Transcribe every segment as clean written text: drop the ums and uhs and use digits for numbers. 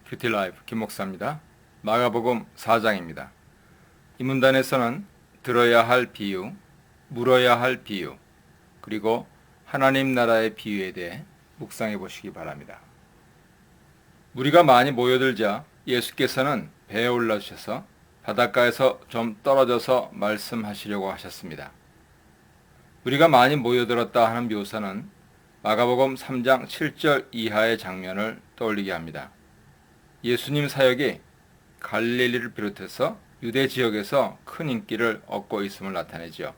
큐티라이프 김목사입니다. 마가복음 4장입니다. 이 문단에서는 들어야 할 비유, 물어야 할 비유, 그리고 하나님 나라의 비유에 대해 묵상해 보시기 바랍니다. 무리가 많이 모여들자 예수께서는 배에 올라주셔서 바닷가에서 좀 떨어져서 말씀하시려고 하셨습니다. 무리가 많이 모여들었다 하는 묘사는 마가복음 3장 7절 이하의 장면을 떠올리게 합니다. 예수님 사역이 갈릴리를 비롯해서 유대 지역에서 큰 인기를 얻고 있음을 나타내죠.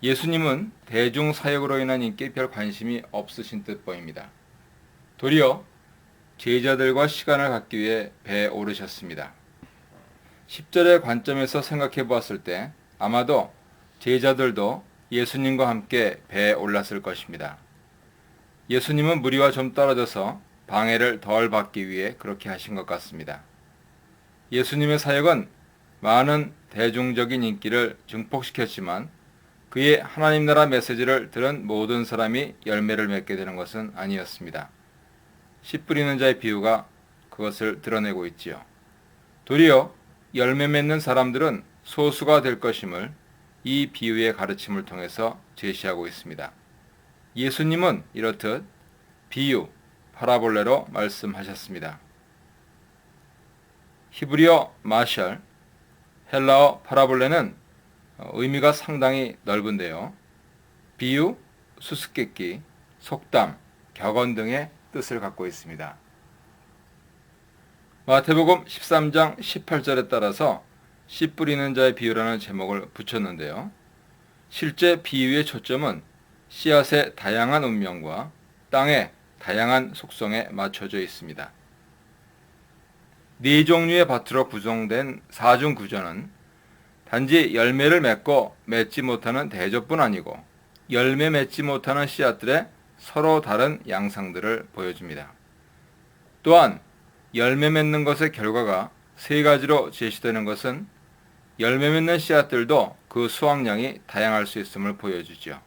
예수님은 대중 사역으로 인한 인기에 별 관심이 없으신 듯 보입니다. 도리어 제자들과 시간을 갖기 위해 배에 오르셨습니다. 10절의 관점에서 생각해 보았을 때 아마도 제자들도 예수님과 함께 배에 올랐을 것입니다. 예수님은 무리와 좀 떨어져서 방해를 덜 받기 위해 그렇게 하신 것 같습니다. 예수님의 사역은 많은 대중적인 인기를 증폭시켰지만 그의 하나님 나라 메시지를 들은 모든 사람이 열매를 맺게 되는 것은 아니었습니다. 씨 뿌리는 자의 비유가 그것을 드러내고 있지요. 도리어 열매 맺는 사람들은 소수가 될 것임을 이 비유의 가르침을 통해서 제시하고 있습니다. 예수님은 이렇듯 비유, 파라볼레로 말씀하셨습니다. 히브리어 마셜, 헬라어 파라볼레는 의미가 상당히 넓은데요. 비유, 수수께끼, 속담, 격언 등의 뜻을 갖고 있습니다. 마태복음 13장 18절에 따라서 씨 뿌리는 자의 비유라는 제목을 붙였는데요. 실제 비유의 초점은 씨앗의 다양한 운명과 땅의 다양한 속성에 맞춰져 있습니다. 네 종류의 밭으로 구성된 사중 구조는 단지 열매를 맺고 맺지 못하는 대조뿐 아니고 열매 맺지 못하는 씨앗들의 서로 다른 양상들을 보여줍니다. 또한 열매 맺는 것의 결과가 세 가지로 제시되는 것은 열매 맺는 씨앗들도 그 수확량이 다양할 수 있음을 보여주죠.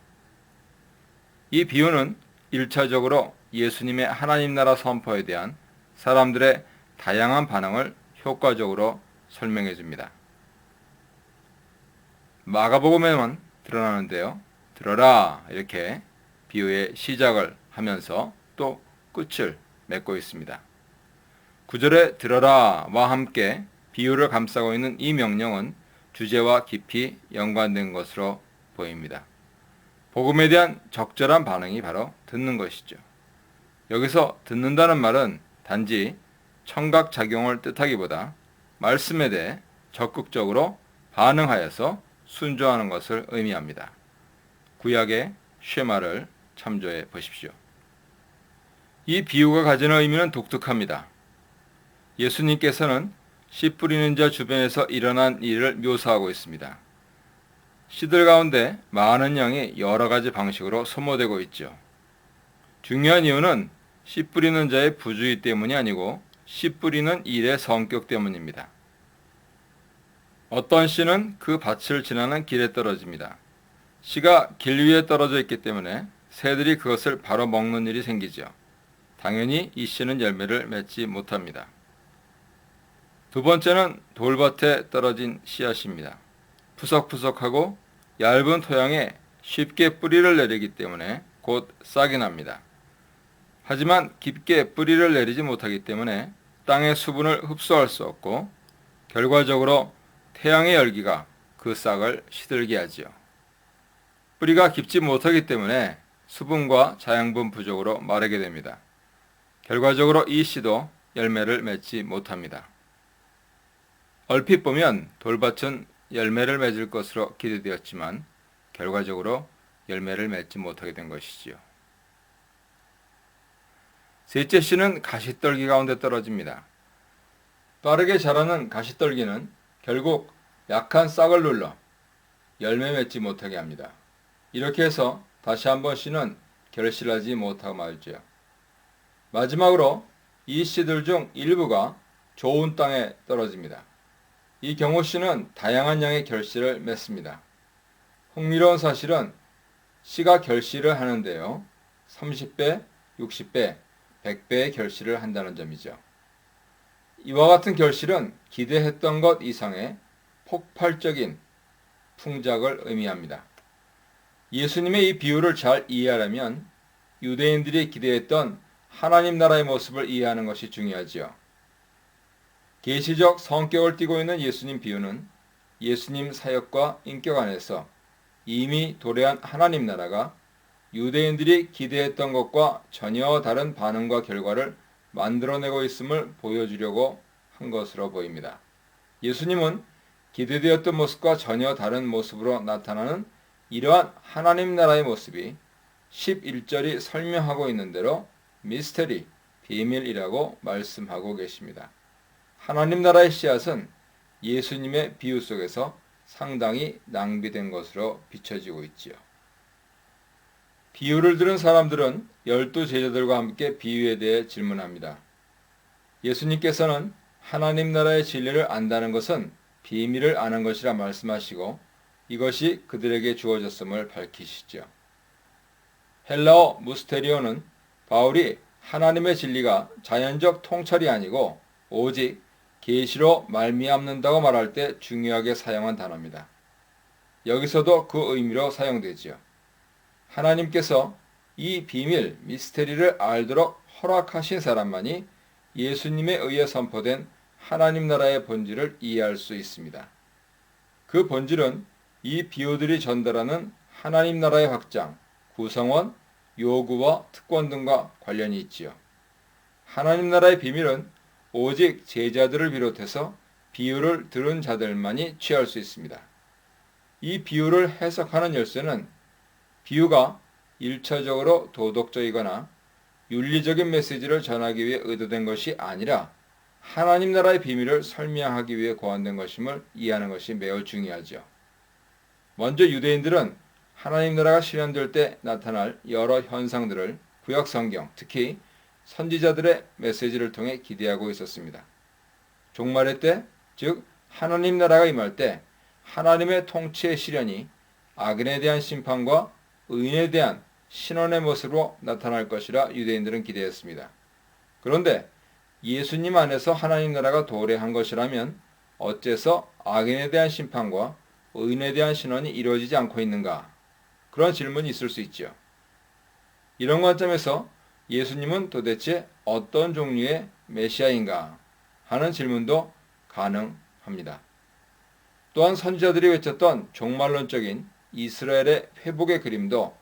이 비유는 1차적으로 예수님의 하나님 나라 선포에 대한 사람들의 다양한 반응을 효과적으로 설명해 줍니다. 마가복음에만 드러나는데요. 들어라 이렇게 비유의 시작을 하면서 또 끝을 맺고 있습니다. 9절에 들어라와 함께 비유를 감싸고 있는 이 명령은 주제와 깊이 연관된 것으로 보입니다. 복음에 대한 적절한 반응이 바로 듣는 것이죠. 여기서 듣는다는 말은 단지 청각작용을 뜻하기보다 말씀에 대해 적극적으로 반응하여서 순종하는 것을 의미합니다. 구약의 쉐마를 참조해 보십시오. 이 비유가 가지는 의미는 독특합니다. 예수님께서는 씨 뿌리는 자 주변에서 일어난 일을 묘사하고 있습니다. 씨들 가운데 많은 양이 여러 가지 방식으로 소모되고 있죠. 중요한 이유는 씨 뿌리는 자의 부주의 때문이 아니고 씨 뿌리는 일의 성격 때문입니다. 어떤 씨는 그 밭을 지나는 길에 떨어집니다. 씨가 길 위에 떨어져 있기 때문에 새들이 그것을 바로 먹는 일이 생기죠. 당연히 이 씨는 열매를 맺지 못합니다. 두 번째는 돌밭에 떨어진 씨앗입니다. 푸석푸석하고 얇은 토양에 쉽게 뿌리를 내리기 때문에 곧 싹이 납니다. 하지만 깊게 뿌리를 내리지 못하기 때문에 땅의 수분을 흡수할 수 없고 결과적으로 태양의 열기가 그 싹을 시들게 하지요. 뿌리가 깊지 못하기 때문에 수분과 자양분 부족으로 마르게 됩니다. 결과적으로 이 씨도 열매를 맺지 못합니다. 얼핏 보면 돌밭은 열매를 맺을 것으로 기대되었지만 결과적으로 열매를 맺지 못하게 된 것이지요. 셋째 씨는 가시떨기 가운데 떨어집니다. 빠르게 자라는 가시떨기는 결국 약한 싹을 눌러 열매 맺지 못하게 합니다. 이렇게 해서 다시 한번 씨는 결실하지 못하고 말지요. 마지막으로 이 씨들 중 일부가 좋은 땅에 떨어집니다. 이 경우 씨는 다양한 양의 결실을 맺습니다. 흥미로운 사실은 씨가 결실을 하는데요. 30배, 60배, 100배의 결실을 한다는 점이죠. 이와 같은 결실은 기대했던 것 이상의 폭발적인 풍작을 의미합니다. 예수님의 이 비유를 잘 이해하려면 유대인들이 기대했던 하나님 나라의 모습을 이해하는 것이 중요하지요. 계시적 성격을 띠고 있는 예수님 비유는 예수님 사역과 인격 안에서 이미 도래한 하나님 나라가 유대인들이 기대했던 것과 전혀 다른 반응과 결과를 만들어내고 있음을 보여주려고 한 것으로 보입니다. 예수님은 기대되었던 모습과 전혀 다른 모습으로 나타나는 이러한 하나님 나라의 모습이 11절이 설명하고 있는 대로 미스터리, 비밀이라고 말씀하고 계십니다. 하나님 나라의 씨앗은 예수님의 비유 속에서 상당히 낭비된 것으로 비춰지고 있지요. 비유를 들은 사람들은 12 제자들과 함께 비유에 대해 질문합니다. 예수님께서는 하나님 나라의 진리를 안다는 것은 비밀을 아는 것이라 말씀하시고 이것이 그들에게 주어졌음을 밝히시죠. 헬라어 무스테리오는 바울이 하나님의 진리가 자연적 통찰이 아니고 오직 계시로 말미암는다고 말할 때 중요하게 사용한 단어입니다. 여기서도 그 의미로 사용되지요. 하나님께서 이 비밀, 미스테리를 알도록 허락하신 사람만이 예수님에 의해 선포된 하나님 나라의 본질을 이해할 수 있습니다. 그 본질은 이 비유들이 전달하는 하나님 나라의 확장, 구성원, 요구와 특권 등과 관련이 있지요. 하나님 나라의 비밀은 오직 제자들을 비롯해서 비유를 들은 자들만이 취할 수 있습니다. 이 비유를 해석하는 열쇠는 비유가 1차적으로 도덕적이거나 윤리적인 메시지를 전하기 위해 의도된 것이 아니라 하나님 나라의 비밀을 설명하기 위해 고안된 것임을 이해하는 것이 매우 중요하죠. 먼저 유대인들은 하나님 나라가 실현될 때 나타날 여러 현상들을 구약 성경, 특히 선지자들의 메시지를 통해 기대하고 있었습니다. 종말의 때, 즉 하나님 나라가 임할 때 하나님의 통치의 실현이 악인에 대한 심판과 의인에 대한 신원의 모습으로 나타날 것이라 유대인들은 기대했습니다. 그런데 예수님 안에서 하나님 나라가 도래한 것이라면 어째서 악인에 대한 심판과 의인에 대한 신원이 이루어지지 않고 있는가? 그런 질문이 있을 수 있죠. 이런 관점에서 예수님은 도대체 어떤 종류의 메시아인가 하는 질문도 가능합니다. 또한 선지자들이 외쳤던 종말론적인 이스라엘의 회복의 그림도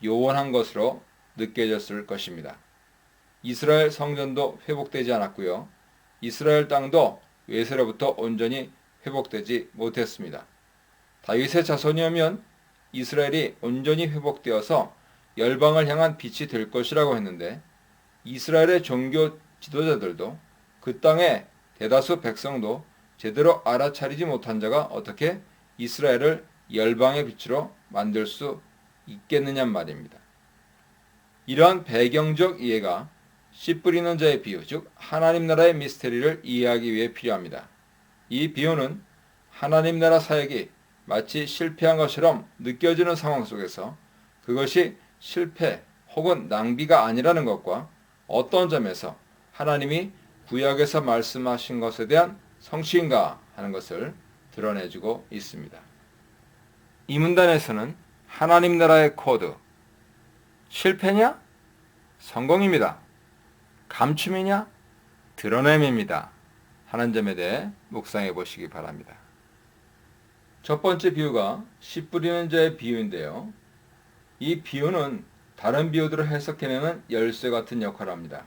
요원한 것으로 느껴졌을 것입니다. 이스라엘 성전도 회복되지 않았고요. 이스라엘 땅도 외세로부터 온전히 회복되지 못했습니다. 다윗의 자손이 오면 이스라엘이 온전히 회복되어서 열방을 향한 빛이 될 것이라고 했는데 이스라엘의 종교 지도자들도 그 땅의 대다수 백성도 제대로 알아차리지 못한 자가 어떻게 이스라엘을 열방의 빛으로 만들 수 있겠느냐 말입니다. 이러한 배경적 이해가 씨 뿌리는 자의 비유, 즉 하나님 나라의 미스테리를 이해하기 위해 필요합니다. 이 비유는 하나님 나라 사역이 마치 실패한 것처럼 느껴지는 상황 속에서 그것이 실패 혹은 낭비가 아니라는 것과 어떤 점에서 하나님이 구약에서 말씀하신 것에 대한 성취인가 하는 것을 드러내주고 있습니다. 이 문단에서는 하나님 나라의 코드, 실패냐? 성공입니다. 감춤이냐? 드러냄입니다. 하는 점에 대해 묵상해 보시기 바랍니다. 첫 번째 비유가 씨 뿌리는 자의 비유인데요. 이 비유는 다른 비유들을 해석해내는 열쇠 같은 역할을 합니다.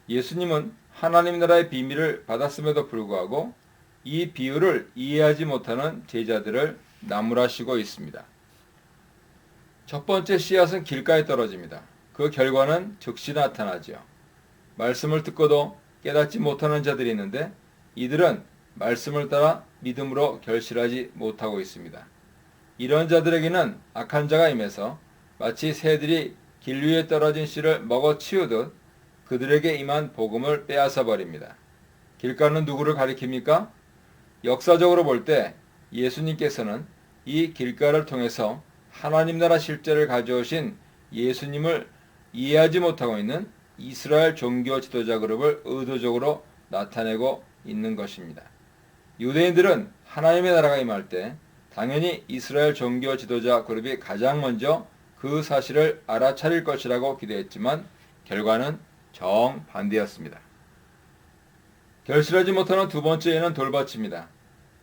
예수님은 하나님 나라의 비밀을 받았음에도 불구하고 이 비유를 이해하지 못하는 제자들을 나무라시고 있습니다. 첫 번째 씨앗은 길가에 떨어집니다. 그 결과는 즉시 나타나죠. 말씀을 듣고도 깨닫지 못하는 자들이 있는데 이들은 말씀을 따라 믿음으로 결실하지 못하고 있습니다. 이런 자들에게는 악한 자가 임해서 마치 새들이 길 위에 떨어진 씨를 먹어치우듯 그들에게 임한 복음을 빼앗아 버립니다. 길가는 누구를 가리킵니까? 역사적으로 볼 때 예수님께서는 이 길가를 통해서 하나님 나라 실제를 가져오신 예수님을 이해하지 못하고 있는 이스라엘 종교 지도자 그룹을 의도적으로 나타내고 있는 것입니다. 유대인들은 하나님의 나라가 임할 때 당연히 이스라엘 종교 지도자 그룹이 가장 먼저 그 사실을 알아차릴 것이라고 기대했지만 결과는 정반대였습니다. 결실하지 못하는 두 번째에는 돌밭입니다.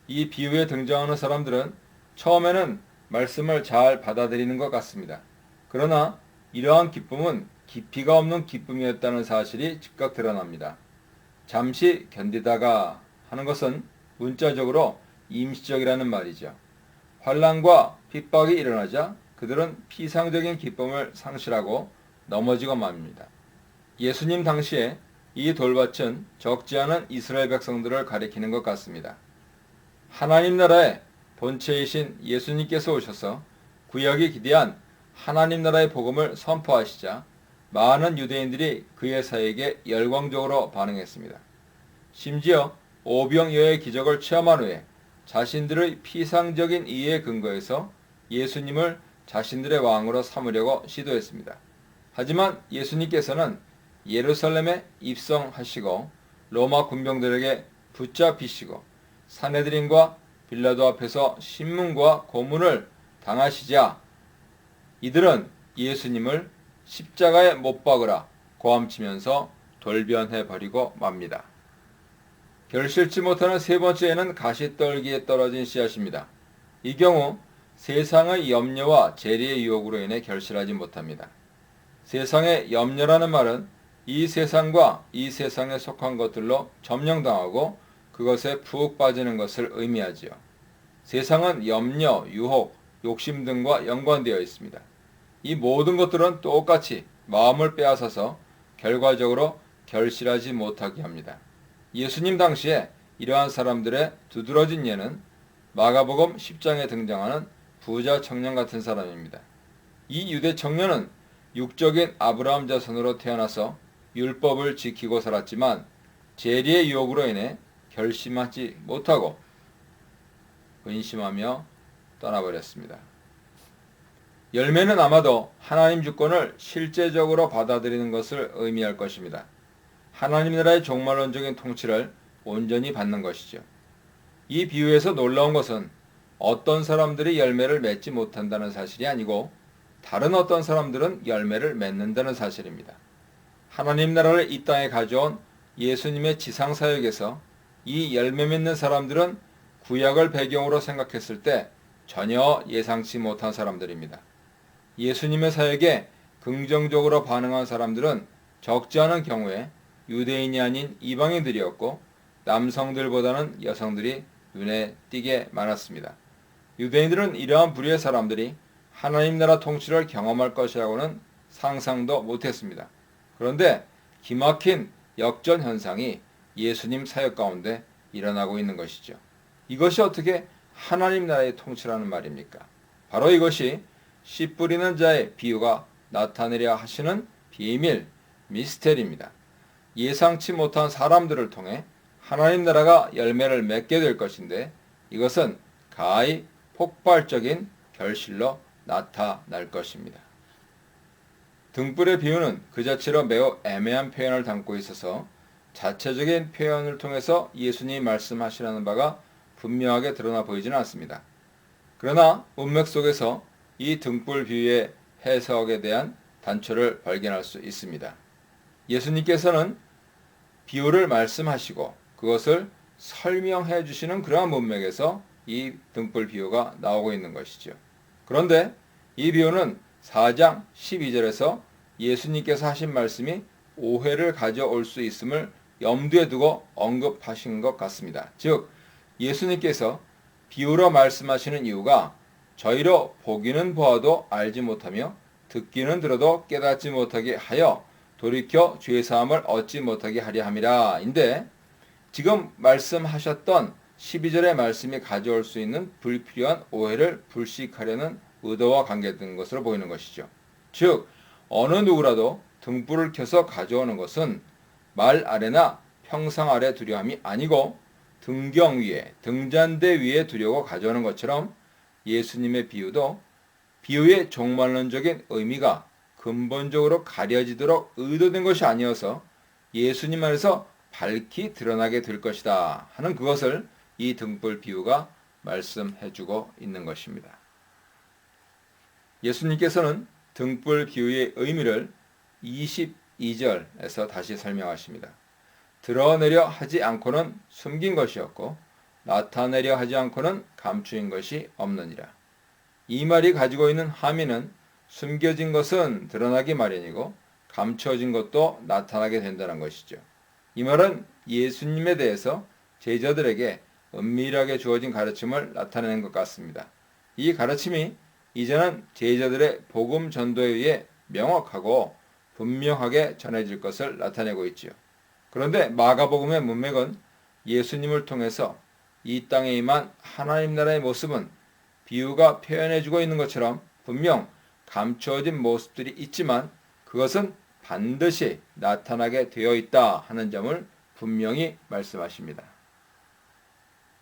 이 비유에 등장하는 사람들은 처음에는 말씀을 잘 받아들이는 것 같습니다. 그러나 이러한 기쁨은 깊이가 없는 기쁨이었다는 사실이 즉각 드러납니다. 잠시 견디다가 하는 것은 문자적으로 임시적이라는 말이죠. 환난과 핍박이 일어나자 그들은 피상적인 기쁨을 상실하고 넘어지고 맙니다. 예수님 당시에 이 돌밭은 적지 않은 이스라엘 백성들을 가리키는 것 같습니다. 하나님 나라의 본체이신 예수님께서 오셔서 구약이 기대한 하나님 나라의 복음을 선포하시자 많은 유대인들이 그의 사역에 열광적으로 반응했습니다. 심지어 오병이어의 기적을 체험한 후에 자신들의 피상적인 이해에 근거해서 예수님을 자신들의 왕으로 삼으려고 시도했습니다. 하지만 예수님께서는 예루살렘에 입성하시고 로마 군병들에게 붙잡히시고 산헤드린과 빌라도 앞에서 신문과 고문을 당하시자 이들은 예수님을 십자가에 못 박으라 고함치면서 돌변해버리고 맙니다. 결실치 못하는 세 번째에는 가시떨기에 떨어진 씨앗입니다. 이 경우 세상의 염려와 재리의 유혹으로 인해 결실하지 못합니다. 세상의 염려라는 말은 이 세상과 이 세상에 속한 것들로 점령당하고 그것에 푹 빠지는 것을 의미하지요. 세상은 염려, 유혹, 욕심 등과 연관되어 있습니다. 이 모든 것들은 똑같이 마음을 빼앗아서 결과적으로 결실하지 못하게 합니다. 예수님 당시에 이러한 사람들의 두드러진 예는 마가복음 10장에 등장하는 부자 청년 같은 사람입니다. 이 유대 청년은 육적인 아브라함 자손으로 태어나서 율법을 지키고 살았지만 재리의 유혹으로 인해 결심하지 못하고 근심하며 떠나버렸습니다. 열매는 아마도 하나님 주권을 실제적으로 받아들이는 것을 의미할 것입니다. 하나님 나라의 종말론적인 통치를 온전히 받는 것이죠. 이 비유에서 놀라운 것은 어떤 사람들이 열매를 맺지 못한다는 사실이 아니고 다른 어떤 사람들은 열매를 맺는다는 사실입니다. 하나님 나라를 이 땅에 가져온 예수님의 지상사역에서 이 열매 맺는 사람들은 구약을 배경으로 생각했을 때 전혀 예상치 못한 사람들입니다. 예수님의 사역에 긍정적으로 반응한 사람들은 적지 않은 경우에 유대인이 아닌 이방인들이었고 남성들보다는 여성들이 눈에 띄게 많았습니다. 유대인들은 이러한 부류의 사람들이 하나님 나라 통치를 경험할 것이라고는 상상도 못했습니다. 그런데 기막힌 역전 현상이 예수님 사역 가운데 일어나고 있는 것이죠. 이것이 어떻게 하나님 나라의 통치라는 말입니까? 바로 이것이 씨 뿌리는 자의 비유가 나타내려 하시는 비밀, 미스테리입니다. 예상치 못한 사람들을 통해 하나님 나라가 열매를 맺게 될 것인데 이것은 가히 폭발적인 결실로 나타날 것입니다. 등불의 비유는 그 자체로 매우 애매한 표현을 담고 있어서 자체적인 표현을 통해서 예수님이 말씀하시라는 바가 분명하게 드러나 보이지는 않습니다. 그러나 문맥 속에서 이 등불 비유의 해석에 대한 단초를 발견할 수 있습니다. 예수님께서는 비유를 말씀하시고 그것을 설명해 주시는 그러한 문맥에서 이 등불 비유가 나오고 있는 것이죠. 그런데 이 비유는 4장 12절에서 예수님께서 하신 말씀이 오해를 가져올 수 있음을 염두에 두고 언급하신 것 같습니다. 즉 예수님께서 비유로 말씀하시는 이유가 저희로 보기는 보아도 알지 못하며 듣기는 들어도 깨닫지 못하게 하여 돌이켜 죄사함을 얻지 못하게 하려 함이라 인데 지금 말씀하셨던 12절의 말씀이 가져올 수 있는 불필요한 오해를 불식하려는 의도와 관계된 것으로 보이는 것이죠. 즉 어느 누구라도 등불을 켜서 가져오는 것은 말 아래나 평상 아래 두려함이 아니고 등경 위에 등잔대 위에 두려고 가져오는 것처럼 예수님의 비유도 비유의 종말론적인 의미가 근본적으로 가려지도록 의도된 것이 아니어서 예수님 안에서 밝히 드러나게 될 것이다 하는 그것을 이 등불 비유가 말씀해주고 있는 것입니다. 예수님께서는 등불 비유의 의미를 22절에서 다시 설명하십니다. 드러내려 하지 않고는 숨긴 것이었고 나타내려 하지 않고는 감추인 것이 없느니라. 이 말이 가지고 있는 함의는 숨겨진 것은 드러나기 마련이고 감춰진 것도 나타나게 된다는 것이죠. 이 말은 예수님에 대해서 제자들에게 은밀하게 주어진 가르침을 나타내는 것 같습니다. 이 가르침이 이제는 제자들의 복음 전도에 의해 명확하고 분명하게 전해질 것을 나타내고 있지요. 그런데 마가복음의 문맥은 예수님을 통해서 이 땅에 임한 하나님 나라의 모습은 비유가 표현해주고 있는 것처럼 분명 감추어진 모습들이 있지만 그것은 반드시 나타나게 되어 있다 하는 점을 분명히 말씀하십니다.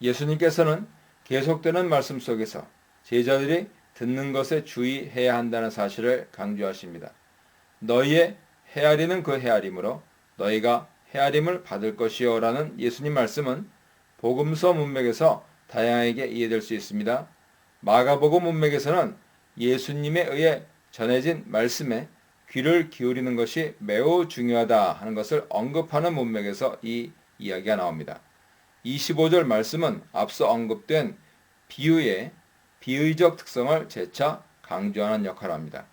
예수님께서는 계속되는 말씀 속에서 제자들이 듣는 것에 주의해야 한다는 사실을 강조하십니다. 너희의 헤아리는 그 헤아림으로 너희가 헤아림을 받을 것이요 라는 예수님 말씀은 복음서 문맥에서 다양하게 이해될 수 있습니다. 마가복음 문맥에서는 예수님에 의해 전해진 말씀에 귀를 기울이는 것이 매우 중요하다 하는 것을 언급하는 문맥에서 이 이야기가 나옵니다. 25절 말씀은 앞서 언급된 비유의 비의적 특성을 재차 강조하는 역할을 합니다.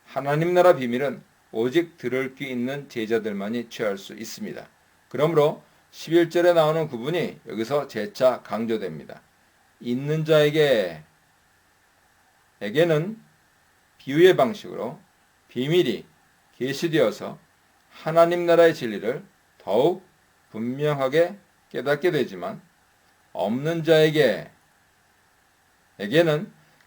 하나님 나라 비밀은 오직 들을 귀 있는 제자들만이 취할 수 있습니다. 그러므로 11절에 나오는 구분이 여기서 재차 강조됩니다. 있는 자에게는 비유의 방식으로 비밀이 계시되어서 하나님 나라의 진리를 더욱 분명하게 깨닫게 되지만 없는 자에게는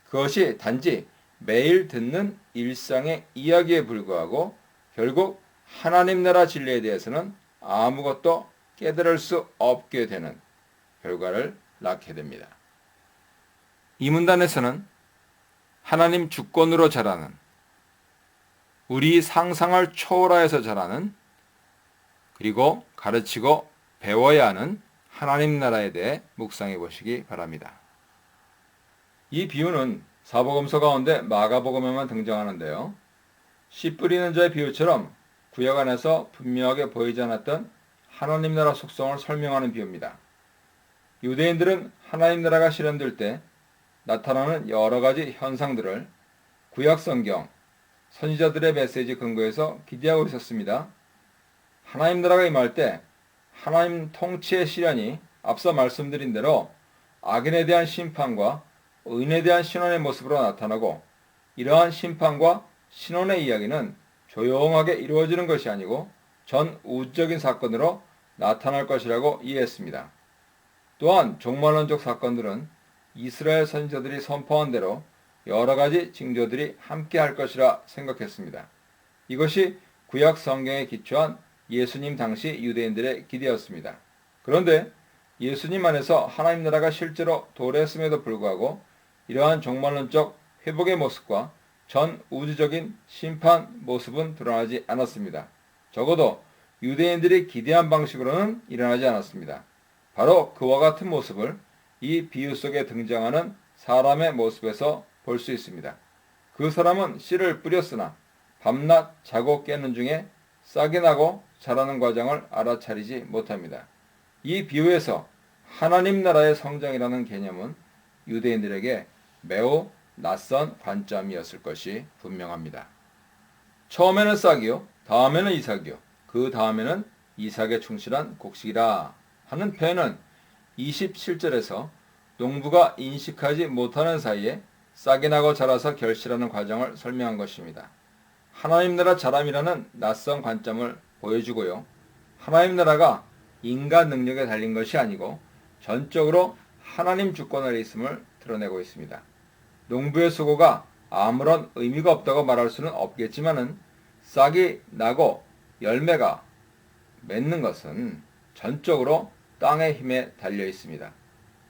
그것이 단지 매일 듣는 일상의 이야기에 불과하고 결국 하나님 나라 진리에 대해서는 아무것도 깨달을 수 없게 되는 결과를 낳게 됩니다. 이 문단에서는 하나님 주권으로 자라는, 우리 상상을 초월하여서 자라는, 그리고 가르치고 배워야 하는 하나님 나라에 대해 묵상해 보시기 바랍니다. 이 비유는 사복음서 가운데 마가복음에만 등장하는데요. 씨 뿌리는 자의 비유처럼 구약 안에서 분명하게 보이지 않았던 하나님 나라 속성을 설명하는 비유입니다. 유대인들은 하나님 나라가 실현될 때 나타나는 여러 가지 현상들을 구약 성경, 선지자들의 메시지 근거해서 기대하고 있었습니다. 하나님 나라가 임할 때 하나님 통치의 실현이 앞서 말씀드린 대로 악인에 대한 심판과 의인에 대한 신원의 모습으로 나타나고 이러한 심판과 신원의 이야기는 조용하게 이루어지는 것이 아니고 전 우주적인 사건으로 나타날 것이라고 이해했습니다. 또한 종말론적 사건들은 이스라엘 선지자들이 선포한 대로 여러 가지 징조들이 함께 할 것이라 생각했습니다. 이것이 구약 성경에 기초한 예수님 당시 유대인들의 기대였습니다. 그런데 예수님 안에서 하나님 나라가 실제로 도래했음에도 불구하고 이러한 종말론적 회복의 모습과 전 우주적인 심판 모습은 드러나지 않았습니다. 적어도 유대인들이 기대한 방식으로는 일어나지 않았습니다. 바로 그와 같은 모습을 이 비유 속에 등장하는 사람의 모습에서 볼 수 있습니다. 그 사람은 씨를 뿌렸으나 밤낮 자고 깨는 중에 싹이 나고 자라는 과정을 알아차리지 못합니다. 이 비유에서 하나님 나라의 성장이라는 개념은 유대인들에게 매우 낯선 관점이었을 것이 분명합니다. 처음에는 싹이요, 다음에는 이삭이요, 그 다음에는 이삭에 충실한 곡식이라 하는 표현은 27절에서 농부가 인식하지 못하는 사이에 싹이 나고 자라서 결실하는 과정을 설명한 것입니다. 하나님 나라 자람이라는 낯선 관점을 보여주고요. 하나님 나라가 인간 능력에 달린 것이 아니고 전적으로 하나님 주권 아래 있음을 드러내고 있습니다. 농부의 수고가 아무런 의미가 없다고 말할 수는 없겠지만은 싹이 나고 열매가 맺는 것은 전적으로 땅의 힘에 달려 있습니다.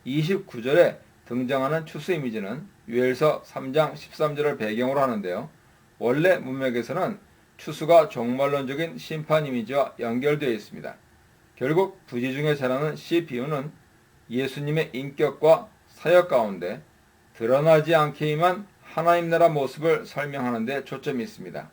29절에 등장하는 추수 이미지는 요엘서 3장 13절을 배경으로 하는데요. 원래 문맥에서는 추수가 종말론적인 심판 이미지와 연결되어 있습니다. 결국 부지 중에 자라는 씨 비유는 예수님의 인격과 사역 가운데 드러나지 않게만 하나님 나라 모습을 설명하는 데 초점이 있습니다.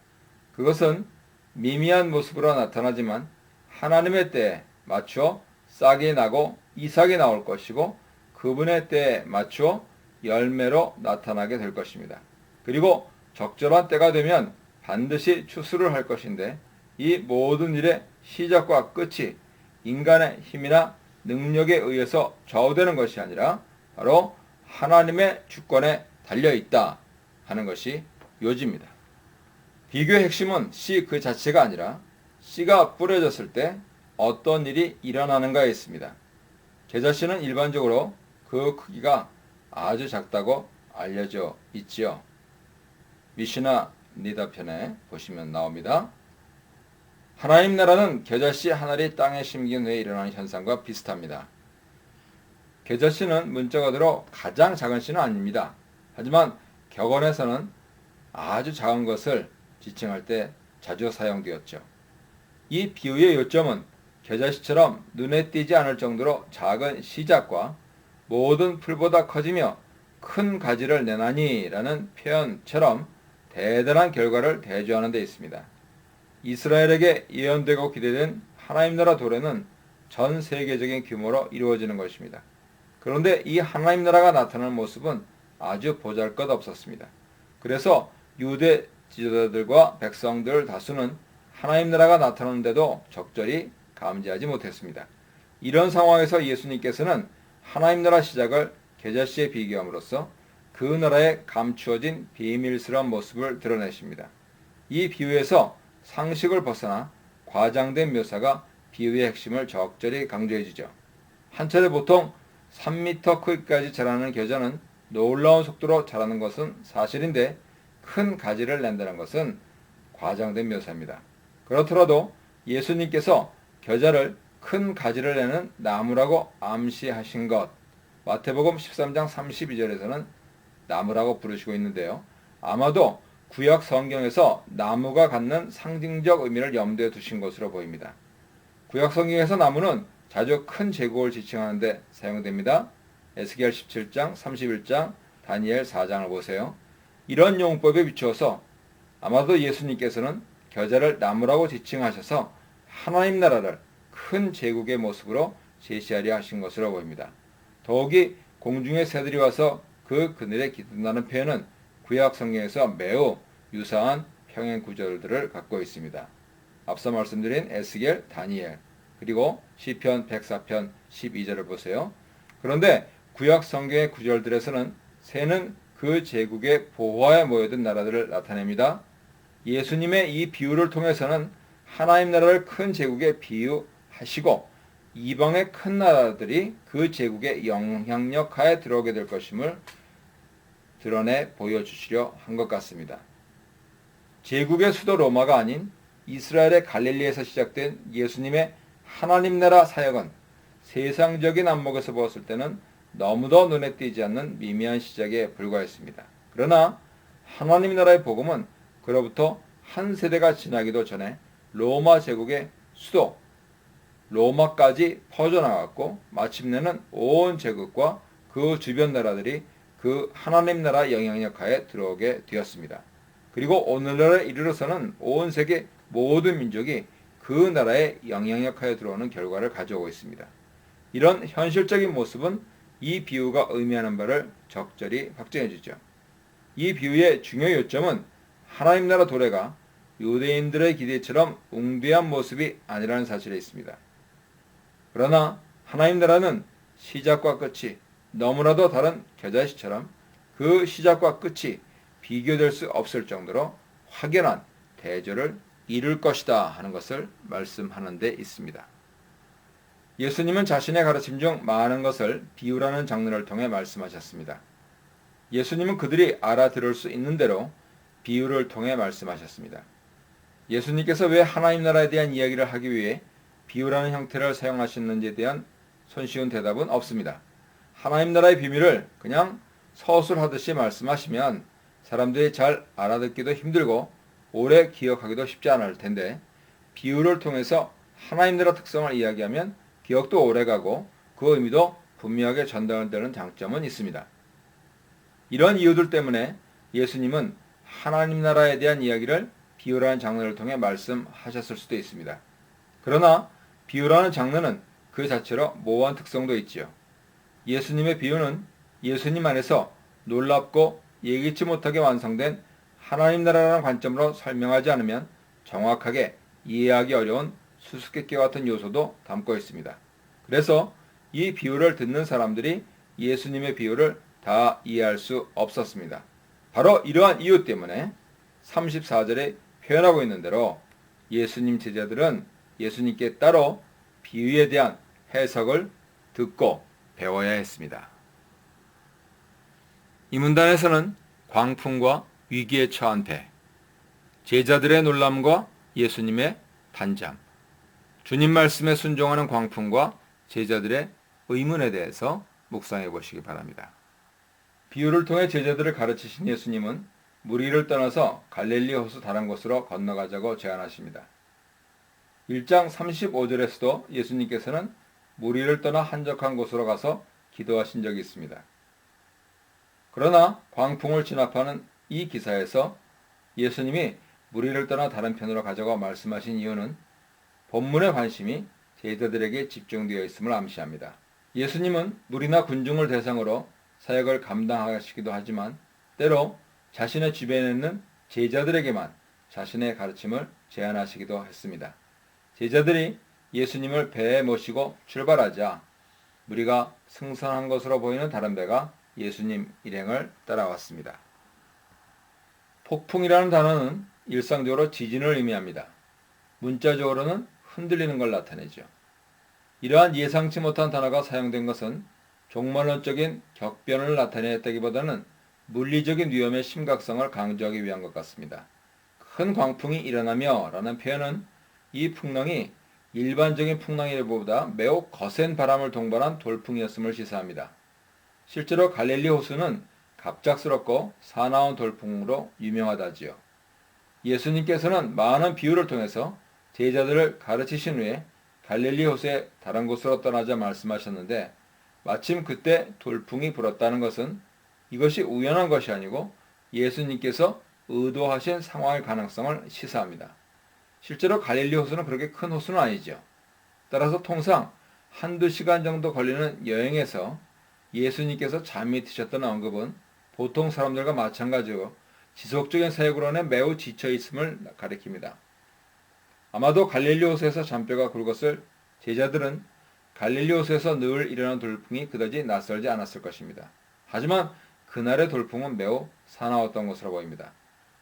그것은 미미한 모습으로 나타나지만 하나님의 때에 맞추어 싹이 나고 이삭이 나올 것이고 그분의 때에 맞추어 열매로 나타나게 될 것입니다. 그리고 적절한 때가 되면 반드시 추수를 할 것인데 이 모든 일의 시작과 끝이 인간의 힘이나 능력에 의해서 좌우되는 것이 아니라 바로 하나님의 주권에 달려있다 하는 것이 요지입니다. 비교의 핵심은 씨 그 자체가 아니라 씨가 뿌려졌을 때 어떤 일이 일어나는가에 있습니다. 겨자씨는 일반적으로 그 크기가 아주 작다고 알려져 있지요. 미시나 니다 편에 보시면 나옵니다. 하나님 나라는 겨자씨 한 알이 땅에 심긴 후에 일어나는 현상과 비슷합니다. 겨자씨는 문자 그대로 가장 작은 씨는 아닙니다. 하지만 격언에서는 아주 작은 것을 지칭할 때 자주 사용되었죠. 이 비유의 요점은 겨자씨처럼 눈에 띄지 않을 정도로 작은 시작과 모든 풀보다 커지며 큰 가지를 내나니 라는 표현처럼 대단한 결과를 대조하는 데 있습니다. 이스라엘에게 예언되고 기대된 하나님 나라 도래는 전 세계적인 규모로 이루어지는 것입니다. 그런데 이 하나님 나라가 나타나는 모습은 아주 보잘것없었습니다. 그래서 유대 지도자들과 백성들 다수는 하나님 나라가 나타나는데도 적절히 감지하지 못했습니다. 이런 상황에서 예수님께서는 하나님 나라 시작을 겨자씨에 비교함으로써 그 나라에 감추어진 비밀스러운 모습을 드러내십니다. 이 비유에서 상식을 벗어나 과장된 묘사가 비유의 핵심을 적절히 강조해주죠. 한 차례 보통 3m 크기까지 자라는 겨자는 놀라운 속도로 자라는 것은 사실인데 큰 가지를 낸다는 것은 과장된 묘사입니다. 그렇더라도 예수님께서 겨자를 큰 가지를 내는 나무라고 암시하신 것, 마태복음 13장 32절에서는 나무라고 부르시고 있는데요. 아마도 구약 성경에서 나무가 갖는 상징적 의미를 염두에 두신 것으로 보입니다. 구약 성경에서 나무는 자주 큰 제국을 지칭하는 데 사용됩니다. 에스겔 17장, 31장, 다니엘 4장을 보세요. 이런 용법에 비추어서 아마도 예수님께서는 겨자를 나무라고 지칭하셔서 하나님 나라를 큰 제국의 모습으로 제시하려 하신 것으로 보입니다. 더욱이 공중의 새들이 와서 그 그늘에 깃든다는 표현은 구약 성경에서 매우 유사한 평행 구절들을 갖고 있습니다. 앞서 말씀드린 에스겔, 다니엘, 그리고 시편 104편 12절을 보세요. 그런데 구약 성경의 구절들에서는 새는 그 제국의 보화에 모여든 나라들을 나타냅니다. 예수님의 이 비유를 통해서는 하나님 나라를 큰 제국에 비유하시고 이방의 큰 나라들이 그 제국의 영향력 하에 들어오게 될 것임을 드러내 보여주시려 한 것 같습니다. 제국의 수도 로마가 아닌 이스라엘의 갈릴리에서 시작된 예수님의 하나님 나라 사역은 세상적인 안목에서 보았을 때는 너무도 눈에 띄지 않는 미미한 시작에 불과했습니다. 그러나 하나님 나라의 복음은 그로부터 한 세대가 지나기도 전에 로마 제국의 수도 로마까지 퍼져나갔고 마침내는 온 제국과 그 주변 나라들이 그 하나님 나라 영향력 하에 들어오게 되었습니다. 그리고 오늘날에 이르러서는 온 세계 모든 민족이 그 나라의 영향력 하에 들어오는 결과를 가져오고 있습니다. 이런 현실적인 모습은 이 비유가 의미하는 바를 적절히 확증해 주죠. 이 비유의 중요 요점은 하나님 나라 도래가 유대인들의 기대처럼 웅대한 모습이 아니라는 사실에 있습니다. 그러나 하나님 나라는 시작과 끝이 너무나도 다른 겨자씨처럼 그 시작과 끝이 비교될 수 없을 정도로 확연한 대조를 이룰 것이다 하는 것을 말씀하는 데 있습니다. 예수님은 자신의 가르침 중 많은 것을 비유라는 장르를 통해 말씀하셨습니다. 예수님은 그들이 알아들을 수 있는 대로 비유를 통해 말씀하셨습니다. 예수님께서 왜 하나님 나라에 대한 이야기를 하기 위해 비유라는 형태를 사용하셨는지에 대한 손쉬운 대답은 없습니다. 하나님 나라의 비밀을 그냥 서술하듯이 말씀하시면 사람들이 잘 알아듣기도 힘들고 오래 기억하기도 쉽지 않을 텐데 비유를 통해서 하나님 나라 특성을 이야기하면 기억도 오래가고 그 의미도 분명하게 전달되는 장점은 있습니다. 이런 이유들 때문에 예수님은 하나님 나라에 대한 이야기를 비유라는 장르를 통해 말씀하셨을 수도 있습니다. 그러나 비유라는 장르는 그 자체로 모호한 특성도 있지요. 예수님의 비유는 예수님 안에서 놀랍고 예기치 못하게 완성된 하나님 나라라는 관점으로 설명하지 않으면 정확하게 이해하기 어려운 수수께끼 같은 요소도 담고 있습니다. 그래서 이 비유를 듣는 사람들이 예수님의 비유를 다 이해할 수 없었습니다. 바로 이러한 이유 때문에 34절에 표현하고 있는 대로 예수님 제자들은 예수님께 따로 비유에 대한 해석을 듣고 배워야 했습니다. 이 문단에서는 광풍과 위기에 처한 배, 제자들의 놀람과 예수님의 단잠, 주님 말씀에 순종하는 광풍과 제자들의 의문에 대해서 묵상해 보시기 바랍니다. 비유를 통해 제자들을 가르치신 예수님은 무리를 떠나서 갈릴리 호수 다른 곳으로 건너가자고 제안하십니다. 1장 35절에서도 예수님께서는 무리를 떠나 한적한 곳으로 가서 기도하신 적이 있습니다. 그러나 광풍을 진압하는 이 기사에서 예수님이 무리를 떠나 다른 편으로 가자고 말씀하신 이유는 본문의 관심이 제자들에게 집중되어 있음을 암시합니다. 예수님은 무리나 군중을 대상으로 사역을 감당하시기도 하지만 때로 자신의 주변에 있는 제자들에게만 자신의 가르침을 제안하시기도 했습니다. 제자들이 예수님을 배에 모시고 출발하자 무리가 승선한 것으로 보이는 다른 배가 예수님 일행을 따라왔습니다. 폭풍이라는 단어는 일상적으로 지진을 의미합니다. 문자적으로는 흔들리는 걸 나타내죠. 이러한 예상치 못한 단어가 사용된 것은 종말론적인 격변을 나타냈다기보다는 물리적인 위험의 심각성을 강조하기 위한 것 같습니다. 큰 광풍이 일어나며 라는 표현은 이 풍랑이 일반적인 풍랑이보다 매우 거센 바람을 동반한 돌풍이었음을 시사합니다. 실제로 갈릴리 호수는 갑작스럽고 사나운 돌풍으로 유명하다지요. 예수님께서는 많은 비유를 통해서 제자들을 가르치신 후에 갈릴리 호수의 다른 곳으로 떠나자 말씀하셨는데 마침 그때 돌풍이 불었다는 것은 이것이 우연한 것이 아니고 예수님께서 의도하신 상황의 가능성을 시사합니다. 실제로 갈릴리 호수는 그렇게 큰 호수는 아니죠. 따라서 통상 한두 시간 정도 걸리는 여행에서 예수님께서 잠이 드셨다는 언급은 보통 사람들과 마찬가지로 지속적인 사역으로는 매우 지쳐 있음을 가리킵니다. 아마도 갈릴리 호수에서 잔뼈가 굵었을 제자들은 갈릴리 호수에서 늘 일어나는 돌풍이 그다지 낯설지 않았을 것입니다. 하지만 그날의 돌풍은 매우 사나웠던 것으로 보입니다.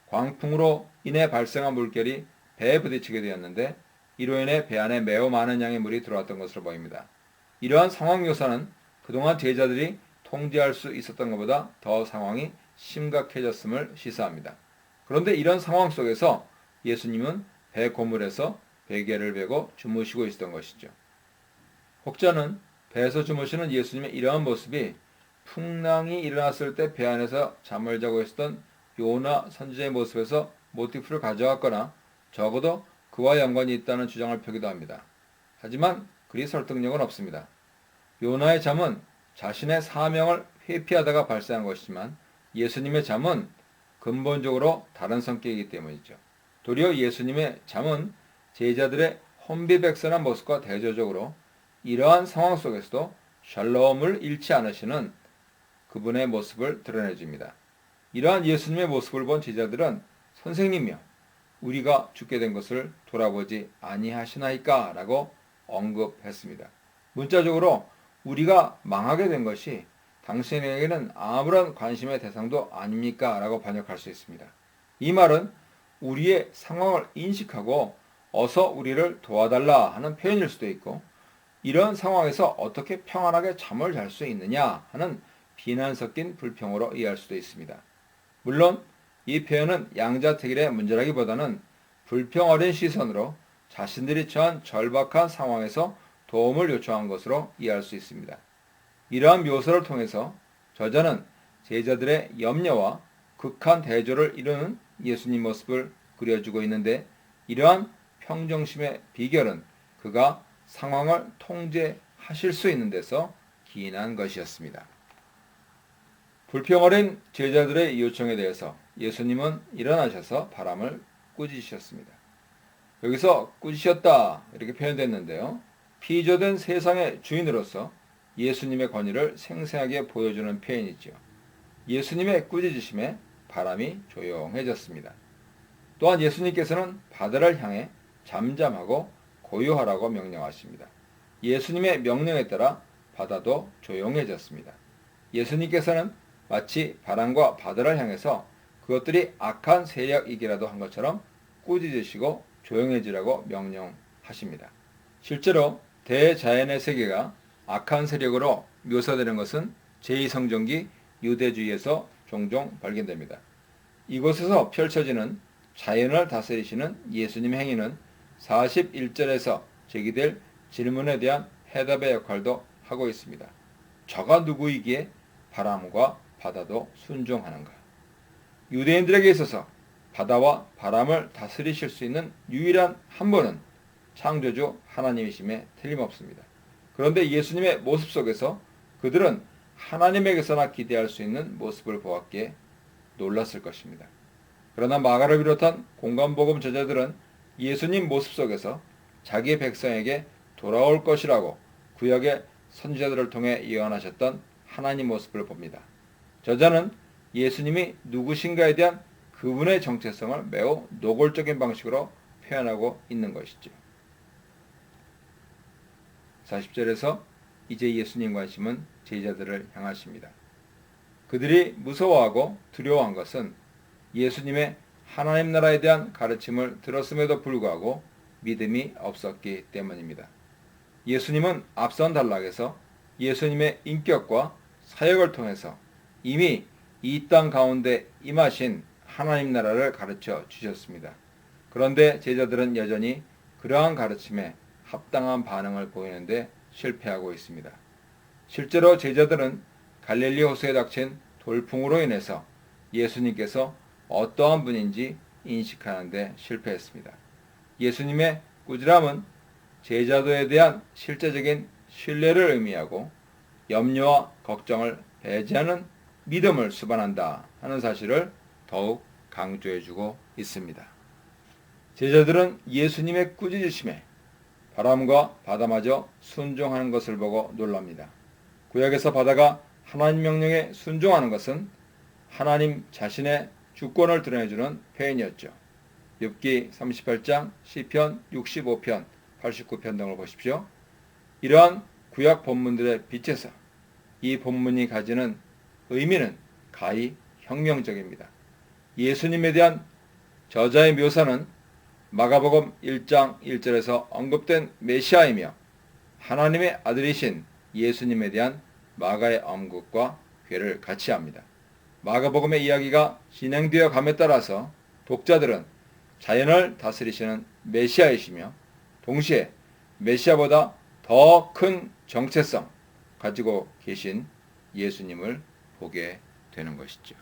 광풍으로 인해 발생한 물결이 배에 부딪히게 되었는데 이로 인해 배 안에 매우 많은 양의 물이 들어왔던 것으로 보입니다. 이러한 상황 묘사는 그동안 제자들이 통제할 수 있었던 것보다 더 상황이 심각해졌음을 시사합니다. 그런데 이런 상황 속에서 예수님은 배 고물에서 베개를 베고 주무시고 있었던 것이죠. 혹자는 배에서 주무시는 예수님의 이러한 모습이 풍랑이 일어났을 때 배 안에서 잠을 자고 있었던 요나 선지자의 모습에서 모티프를 가져왔거나 적어도 그와 연관이 있다는 주장을 펴기도 합니다. 하지만 그리 설득력은 없습니다. 요나의 잠은 자신의 사명을 회피하다가 발생한 것이지만 예수님의 잠은 근본적으로 다른 성격이기 때문이죠. 도리어 예수님의 잠은 제자들의 혼비백산한 모습과 대조적으로 이러한 상황 속에서도 샬롬을 잃지 않으시는 그분의 모습을 드러내줍니다. 이러한 예수님의 모습을 본 제자들은 선생님이여 우리가 죽게 된 것을 돌아보지 아니하시나이까 라고 언급했습니다. 문자적으로 우리가 망하게 된 것이 당신에게는 아무런 관심의 대상도 아닙니까? 라고 번역할 수 있습니다. 이 말은 우리의 상황을 인식하고 어서 우리를 도와달라 하는 표현일 수도 있고 이런 상황에서 어떻게 평안하게 잠을 잘 수 있느냐 하는 비난 섞인 불평으로 이해할 수도 있습니다. 물론 이 표현은 양자택일의 문제라기보다는 불평 어린 시선으로 자신들이 처한 절박한 상황에서 도움을 요청한 것으로 이해할 수 있습니다. 이러한 묘사를 통해서 저자는 제자들의 염려와 극한 대조를 이루는 예수님 모습을 그려주고 있는데 이러한 평정심의 비결은 그가 상황을 통제하실 수 있는 데서 기인한 것이었습니다. 불평어린 제자들의 요청에 대해서 예수님은 일어나셔서 바람을 꾸짖으셨습니다. 여기서 꾸짖으셨다 이렇게 표현됐는데요. 피조된 세상의 주인으로서 예수님의 권위를 생생하게 보여주는 표현이죠. 예수님의 꾸짖으심에 바람이 조용해졌습니다. 또한 예수님께서는 바다를 향해 잠잠하고 고요하라고 명령하십니다. 예수님의 명령에 따라 바다도 조용해졌습니다. 예수님께서는 마치 바람과 바다를 향해서 그것들이 악한 세력이기라도 한 것처럼 꾸짖으시고 조용해지라고 명령하십니다. 실제로 대자연의 세계가 악한 세력으로 묘사되는 것은 제2성경기 유대주의에서 종종 발견됩니다. 이곳에서 펼쳐지는 자연을 다스리시는 예수님의 행위는 41절에서 제기될 질문에 대한 해답의 역할도 하고 있습니다. 저가 누구이기에 바람과 바다도 순종하는가? 유대인들에게 있어서 바다와 바람을 다스리실 수 있는 유일한 한 분은 창조주 하나님이심에 틀림없습니다. 그런데 예수님의 모습 속에서 그들은 하나님에게서나 기대할 수 있는 모습을 보았기에 놀랐을 것입니다. 그러나 마가를 비롯한 공관복음 저자들은 예수님 모습 속에서 자기 백성에게 돌아올 것이라고 구약의 선지자들을 통해 예언하셨던 하나님 모습을 봅니다. 저자는 예수님이 누구신가에 대한 그분의 정체성을 매우 노골적인 방식으로 표현하고 있는 것이죠. 40절에서 이제 예수님 관심은 제자들을 향하십니다. 그들이 무서워하고 두려워한 것은 예수님의 하나님 나라에 대한 가르침을 들었음에도 불구하고 믿음이 없었기 때문입니다. 예수님은 앞선 단락에서 예수님의 인격과 사역을 통해서 이미 이 땅 가운데 임하신 하나님 나라를 가르쳐 주셨습니다. 그런데 제자들은 여전히 그러한 가르침에 합당한 반응을 보이는데 실패하고 있습니다. 실제로 제자들은 갈릴리 호수에 닥친 돌풍으로 인해서 예수님께서 어떠한 분인지 인식하는 데 실패했습니다. 예수님의 꾸지람은 제자도에 대한 실제적인 신뢰를 의미하고 염려와 걱정을 배제하는 믿음을 수반한다 하는 사실을 더욱 강조해주고 있습니다. 제자들은 예수님의 꾸짖으심에 바람과 바다마저 순종하는 것을 보고 놀랍니다. 구약에서 바다가 하나님 명령에 순종하는 것은 하나님 자신의 주권을 드러내주는 표현이었죠. 욥기 38장, 시편 65편, 89편 등을 보십시오. 이러한 구약 본문들의 빛에서 이 본문이 가지는 의미는 가히 혁명적입니다. 예수님에 대한 저자의 묘사는 마가복음 1장 1절에서 언급된 메시아이며 하나님의 아들이신 예수님에 대한 마가의 언급과 궤를 같이 합니다. 마가복음의 이야기가 진행되어 감에 따라서 독자들은 자연을 다스리시는 메시아이시며 동시에 메시아보다 더 큰 정체성 가지고 계신 예수님을 보게 되는 것이죠.